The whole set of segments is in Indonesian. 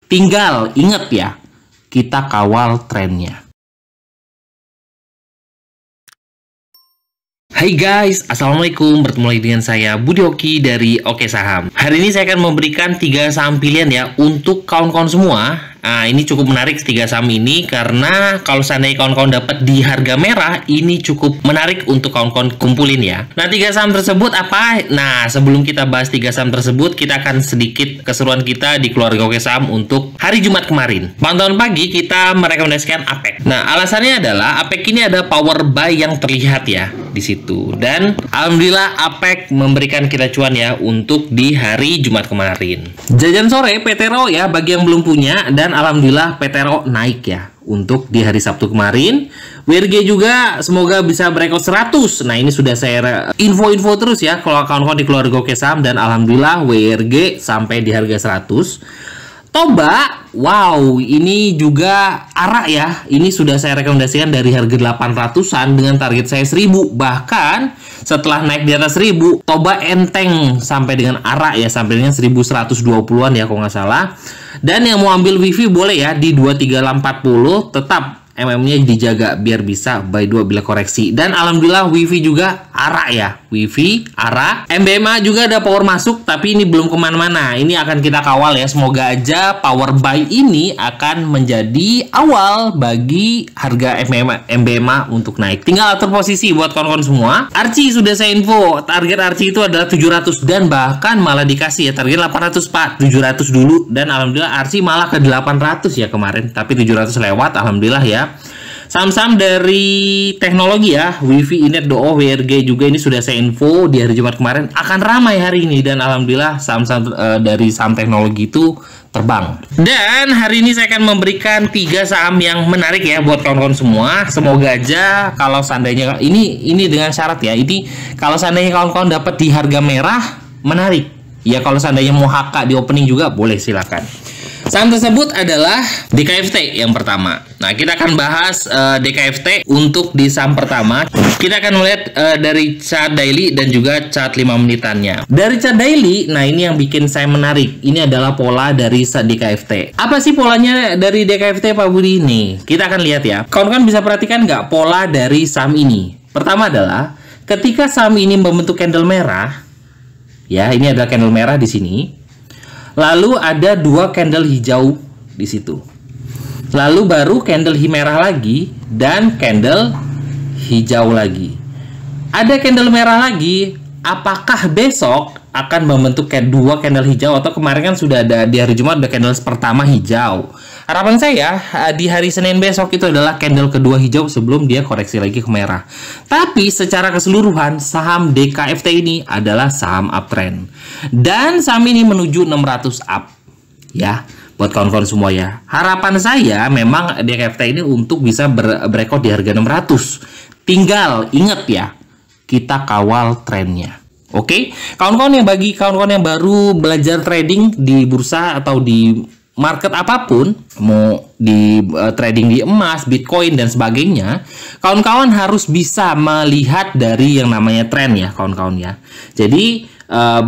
Tinggal ingat ya, kita kawal trennya. Hai guys, assalamualaikum. Bertemu lagi dengan saya Budi Hoki dari Oke Saham. Hari ini saya akan memberikan 3 saham pilihan ya untuk kawan-kawan semua. Nah, ini cukup menarik 3 saham ini karena kalau seandainya kawan-kawan dapat di harga merah, ini cukup menarik untuk kawan-kawan kumpulin ya. Nah, 3 saham tersebut apa? Nah, sebelum kita bahas 3 saham tersebut, kita akan sedikit keseruan kita di keluarga Oke Saham untuk hari Jumat kemarin. Pantauan pagi kita merekomendasikan APEC. Nah, alasannya adalah APEC ini ada power buy yang terlihat ya di situ. Dan alhamdulillah APEC memberikan kita cuan ya untuk di hari Jumat kemarin. Jajan sore PTRO ya bagi yang belum punya, dan alhamdulillah PTRO naik ya untuk di hari Sabtu kemarin. WRG juga semoga bisa breakout 100. Nah, ini sudah saya info-info terus ya kalau kawan-kawan di keluarga Oke Saham, dan alhamdulillah WRG sampai di harga 100. Toba, wow, ini juga arak ya. Ini sudah saya rekomendasikan dari harga 800-an dengan target saya 1000. Bahkan setelah naik di atas 1000, Toba enteng sampai dengan arak ya, sampai dengan 1120-an ya kalau nggak salah. Dan yang mau ambil wifi boleh ya di 23840, tetap MM-nya dijaga biar bisa buy 2 bila koreksi. Dan alhamdulillah wifi juga arak ya, wifi arak. MBMA juga ada power masuk, tapi ini belum kemana-mana. Ini akan kita kawal ya, semoga aja power buy ini akan menjadi awal bagi harga MBMA untuk naik. Tinggal atur posisi buat kawan-kawan semua. Archie sudah saya info, target Archie itu adalah 700, dan bahkan malah dikasih ya target 800 pak, 700 dulu, dan alhamdulillah Archie malah ke 800 ya kemarin, tapi 700 lewat, alhamdulillah ya. Saham-saham dari teknologi ya, Wifi, Inet, DOO, WRG juga ini sudah saya info di hari Jumat kemarin akan ramai hari ini, dan alhamdulillah saham-saham dari saham teknologi itu terbang. Dan hari ini saya akan memberikan 3 saham yang menarik ya buat kawan-kawan semua. Semoga aja kalau seandainya ini dengan syarat ya, ini kalau seandainya kawan-kawan dapat di harga merah menarik. Ya kalau seandainya mau HK di opening juga boleh, silakan. Saham tersebut adalah DKFT yang pertama. Nah, kita akan bahas DKFT untuk di saham pertama. Kita akan melihat dari chart daily dan juga chart 5 menitannya. Dari chart daily, nah ini yang bikin saya menarik. Ini adalah pola dari DKFT. Apa sih polanya dari DKFT Pak Budi ini? Kita akan lihat ya. Kawan-kawan bisa perhatikan nggak pola dari saham ini? Pertama adalah ketika saham ini membentuk candle merah, ya ini adalah candle merah di sini. Lalu ada 2 candle hijau di situ. Lalu baru candle merah lagi dan candle hijau lagi. Ada candle merah lagi. Apakah besok akan membentuk 2 candle hijau, atau kemarin kan sudah ada di hari Jumat ada candle pertama hijau. Harapan saya di hari Senin besok itu adalah candle kedua hijau sebelum dia koreksi lagi ke merah. Tapi secara keseluruhan saham DKFT ini adalah saham uptrend. Dan saham ini menuju 600 up. Ya, buat kawan-kawan semua ya. Harapan saya memang DKFT ini untuk bisa breakout di harga 600. Tinggal ingat ya, kita kawal trennya. Oke, kawan-kawan yang baru belajar trading di bursa atau di market apapun, mau di trading di emas, Bitcoin dan sebagainya, kawan-kawan harus bisa melihat dari yang namanya tren ya, kawan-kawan ya. Jadi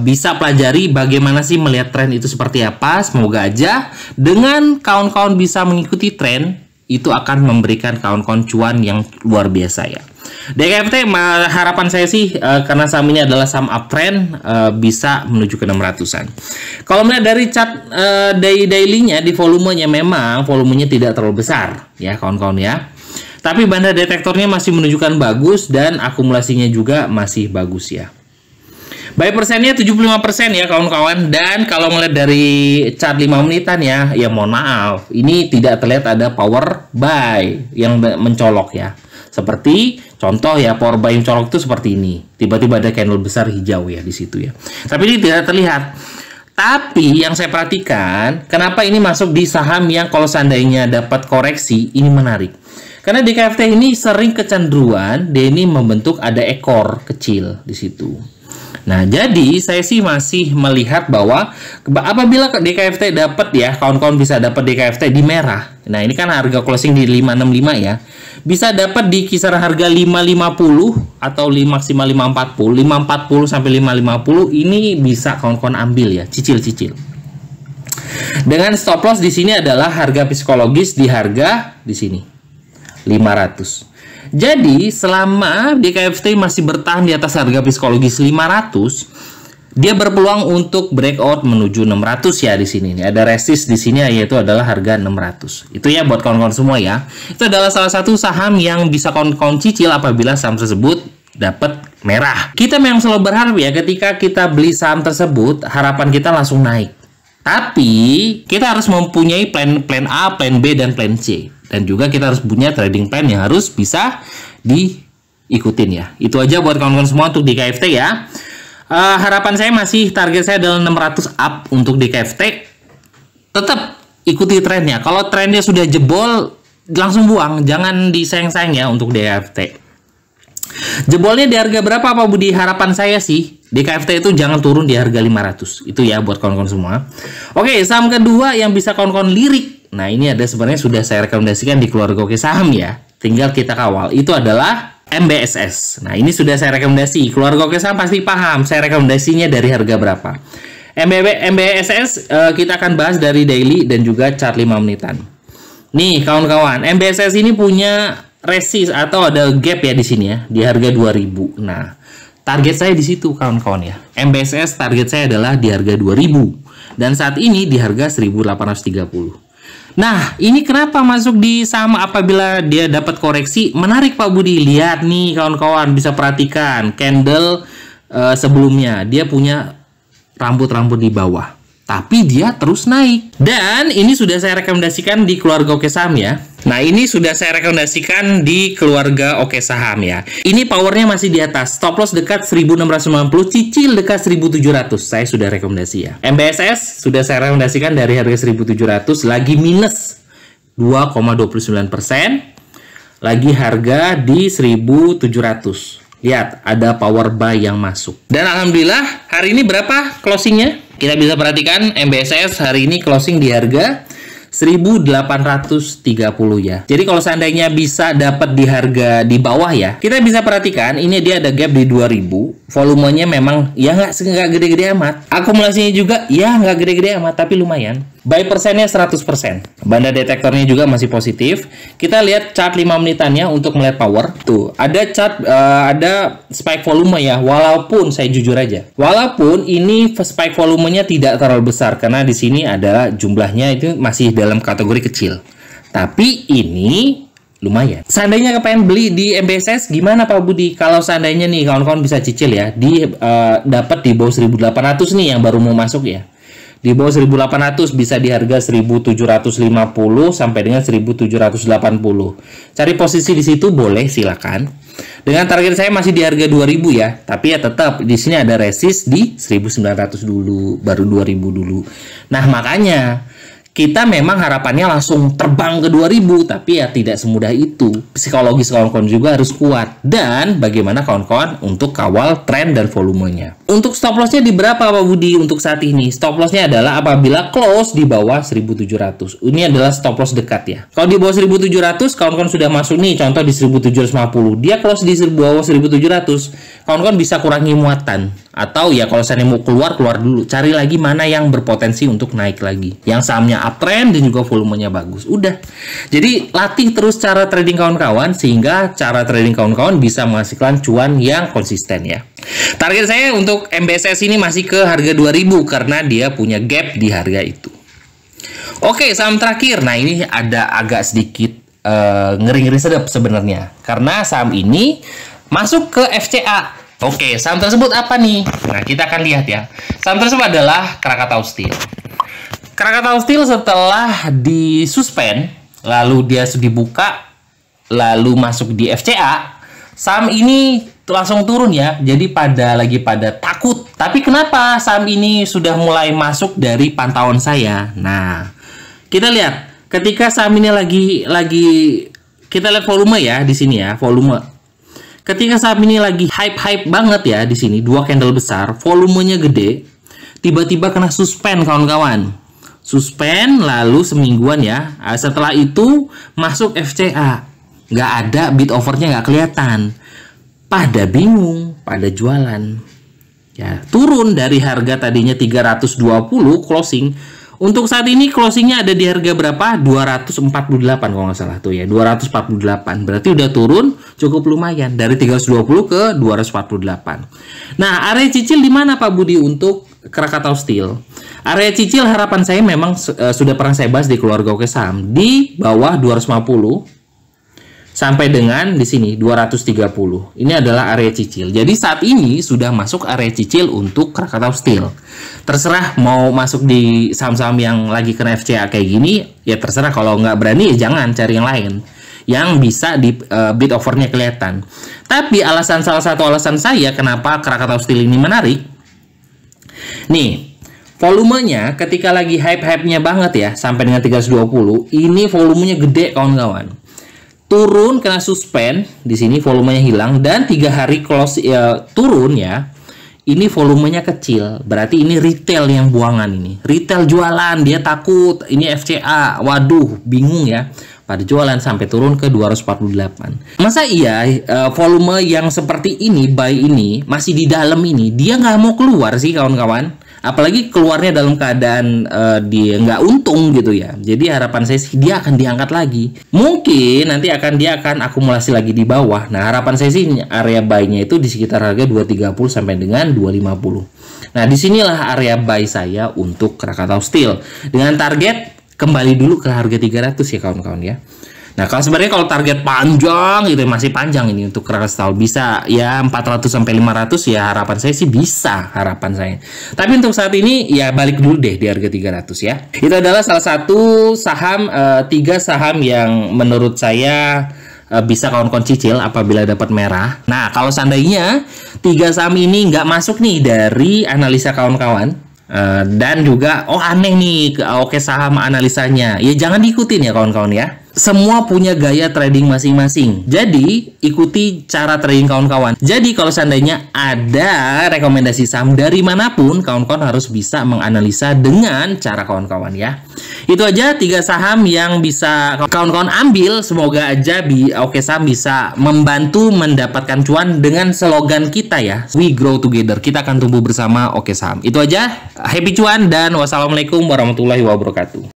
bisa pelajari bagaimana sih melihat tren itu seperti apa. Semoga aja dengan kawan-kawan bisa mengikuti tren, itu akan memberikan kawan-kawan cuan yang luar biasa ya. DKFT harapan saya sih karena saham ini adalah saham uptrend, bisa menuju ke 600-an. Kalau melihat dari chart daily-nya di volumenya, memang volumenya tidak terlalu besar ya kawan-kawan ya. Tapi banda detektornya masih menunjukkan bagus dan akumulasinya juga masih bagus ya. Buy persennya 75% ya kawan-kawan. Dan kalau melihat dari chart 5 menitan ya mohon maaf, ini tidak terlihat ada power buy yang mencolok ya. Seperti contoh ya, power buy yang colok itu seperti ini. Tiba-tiba ada candle besar hijau ya di situ ya. Tapi ini tidak terlihat. Tapi yang saya perhatikan, kenapa ini masuk di saham yang kalau seandainya dapat koreksi, ini menarik. Karena DKFT ini sering kecenderungan dia ini membentuk ada ekor kecil di situ. Nah, jadi saya sih masih melihat bahwa apabila DKFT dapat ya, kawan-kawan bisa dapat DKFT di merah. Nah, ini kan harga closing di 565 ya. Bisa dapat di kisaran harga 550 atau maksimal 540, 540 sampai 550 ini bisa kawan-kawan ambil ya, cicil-cicil. Dengan stop loss di sini adalah harga psikologis di harga di sini 500. Jadi selama DKFT masih bertahan di atas harga psikologis 500, dia berpeluang untuk breakout menuju 600 ya di sini. Ini ada resist di sini yaitu adalah harga 600. Itu ya buat kawan-kawan semua ya. Itu adalah salah satu saham yang bisa kawan-kawan cicil apabila saham tersebut dapat merah. Kita memang selalu berharap ya ketika kita beli saham tersebut harapan kita langsung naik. Tapi kita harus mempunyai plan A, plan B dan plan C. Dan juga kita harus punya trading plan yang harus bisa diikutin ya. Itu aja buat kawan-kawan semua untuk DKFT ya. Harapan saya masih target saya adalah 600 up untuk DKFT. Tetap ikuti trennya. Kalau trennya sudah jebol, langsung buang. Jangan disayang-sayang ya untuk DKFT. Jebolnya di harga berapa Pak Budi? Harapan saya sih DKFT itu jangan turun di harga 500. Itu ya buat kawan-kawan semua. Oke, saham kedua yang bisa kawan-kawan lirik. Nah, ini ada sebenarnya sudah saya rekomendasikan di keluarga Oke Saham ya. Tinggal kita kawal. Itu adalah MBSS. Nah, ini sudah saya rekomendasi. Keluarga Oke Saham pasti paham saya rekomendasinya dari harga berapa. MBSS kita akan bahas dari daily dan juga chart 5 menitan. Nih, kawan-kawan, MBSS ini punya resist atau ada gap ya di sini ya, di harga 2000. Nah, target saya di situ kawan-kawan ya. MBSS target saya adalah di harga 2000 dan saat ini di harga 1830. Nah, ini kenapa masuk di saham apabila dia dapat koreksi? Menarik Pak Budi. Lihat nih kawan-kawan, bisa perhatikan candle sebelumnya. Dia punya rambut-rambut di bawah. Tapi dia terus naik. Dan ini sudah saya rekomendasikan di keluarga Oke Saham ya. Nah, ini sudah saya rekomendasikan di keluarga Oke Saham ya. Ini powernya masih di atas. Stop loss dekat 1690, cicil dekat 1700. Saya sudah rekomendasi ya. MBSS sudah saya rekomendasikan dari harga 1700 lagi minus 2,29%. Lagi harga di 1700. Lihat, ada power buy yang masuk. Dan alhamdulillah, hari ini berapa closingnya? Kita bisa perhatikan MBSS hari ini closing di harga 1830 ya. Jadi kalau seandainya bisa dapat di harga di bawah ya, kita bisa perhatikan ini dia ada gap di 2000. Volumenya memang ya nggak gede-gede amat. Akumulasinya juga ya nggak gede-gede amat, tapi lumayan. Buy persennya 100%. Banda detektornya juga masih positif. Kita lihat chart 5 menitannya untuk melihat power. Tuh, ada chart ada spike volume ya. Walaupun saya jujur aja, walaupun ini spike volumenya tidak terlalu besar karena di sini ada jumlahnya itu masih dalam kategori kecil. Tapi ini lumayan. Seandainya kepengen beli di MBSS gimana Pak Budi? Kalau seandainya nih kawan-kawan bisa cicil ya, dapat di bawah 1800 nih yang baru mau masuk ya. Di bawah 1800 bisa di harga 1750 sampai dengan 1780. Cari posisi di situ boleh, silakan. Dengan target saya masih di harga 2000 ya, tapi ya tetap di sini ada resist di 1900 dulu, baru 2000 dulu. Nah, makanya kita memang harapannya langsung terbang ke 2000, tapi ya tidak semudah itu. Psikologis kawan-kawan juga harus kuat. Dan bagaimana kawan-kawan untuk kawal tren dan volumenya. Untuk stop lossnya di berapa Pak Budi untuk saat ini? Stop lossnya adalah apabila close di bawah 1700. Ini adalah stop loss dekat ya. Kalau di bawah 1700, kawan-kawan sudah masuk nih, contoh di 1750. Dia close di bawah 1700, kawan-kawan bisa kurangi muatan. Atau ya kalau saya mau keluar dulu. Cari lagi mana yang berpotensi untuk naik lagi. Yang sahamnya uptrend dan juga volumenya bagus. Udah. Jadi latih terus cara trading kawan-kawan sehingga cara trading kawan-kawan bisa menghasilkan cuan yang konsisten ya. Target saya untuk MBSS ini masih ke harga 2000 karena dia punya gap di harga itu. Oke, saham terakhir. Nah, ini ada agak sedikit ngeri-ngeri sedap sebenarnya. Karena saham ini masuk ke FCA. Oke, saham tersebut apa nih? Nah, kita akan lihat ya. Saham tersebut adalah Krakatau Steel. Krakatau Steel setelah disuspend, lalu dia dibuka, lalu masuk di FCA, saham ini langsung turun ya. Jadi lagi pada takut. Tapi kenapa saham ini sudah mulai masuk dari pantauan saya? Nah, kita lihat ketika saham ini lagi kita lihat volume ya di sini ya, volume. Ketika saham ini lagi hype banget ya di sini, 2 candle besar, volumenya gede, tiba-tiba kena suspend kawan-kawan. Suspend lalu semingguan ya. Setelah itu masuk FCA. Nggak ada bid overnya, nggak kelihatan. Pada bingung, pada jualan. Ya, turun dari harga tadinya 320 closing Untuk saat ini closingnya ada di harga berapa? 248 kalau nggak salah tuh ya. 248. Berarti udah turun cukup lumayan dari 320 ke 248. Nah, area cicil di mana Pak Budi untuk Krakatau Steel? Area cicil harapan saya memang sudah pernah saya bahas di keluarga Oke Saham di bawah 250 sampai dengan di sini 230. Ini adalah area cicil. Jadi saat ini sudah masuk area cicil untuk Krakatau Steel. Terserah mau masuk di saham-saham yang lagi kena FCA kayak gini, ya terserah. Kalau nggak berani ya jangan, cari yang lain yang bisa di bid offernya kelihatan. Tapi salah satu alasan saya kenapa Krakatau Steel ini menarik, nih, volumenya ketika lagi hype-hype-nya banget ya, sampai dengan 320, ini volumenya gede kawan-kawan. Turun kena suspend, di sini volumenya hilang, dan 3 hari close turun ya. Ini volumenya kecil, berarti ini retail yang buangan ini. Retail jualan, dia takut ini FCA. Waduh, bingung ya. Pada jualan sampai turun ke 248. Masa iya volume yang seperti ini, buy ini, masih di dalam ini, dia nggak mau keluar sih kawan-kawan? Apalagi keluarnya dalam keadaan dia nggak untung gitu ya. Jadi harapan saya sih dia akan diangkat lagi. Mungkin nanti dia akan akumulasi lagi di bawah. Nah, harapan saya sih area buy-nya itu di sekitar harga 230 sampai dengan 250. Nah, disinilah area buy saya untuk Krakatau Steel. Dengan target kembali dulu ke harga 300 ya kawan-kawan ya. Nah, sebenarnya kalau target panjang gitu, masih panjang ini untuk Krakatau, bisa ya 400 sampai 500 ya, harapan saya sih bisa, harapan saya. Tapi untuk saat ini ya balik dulu deh di harga 300 ya. Itu adalah salah satu saham, 3 saham yang menurut saya bisa kawan-kawan cicil apabila dapat merah. Nah, kalau seandainya 3 saham ini nggak masuk nih dari analisa kawan-kawan, dan juga aneh nih Oke Saham analisanya, ya jangan diikutin ya kawan-kawan ya. Semua punya gaya trading masing-masing. Jadi, ikuti cara trading kawan-kawan. Jadi, kalau seandainya ada rekomendasi saham dari manapun, kawan-kawan harus bisa menganalisa dengan cara kawan-kawan ya. Itu aja 3 saham yang bisa kawan-kawan ambil. Semoga aja Oke Saham bisa membantu mendapatkan cuan dengan slogan kita ya. We grow together. Kita akan tumbuh bersama Oke Saham. Itu aja. Happy cuan dan wassalamualaikum warahmatullahi wabarakatuh.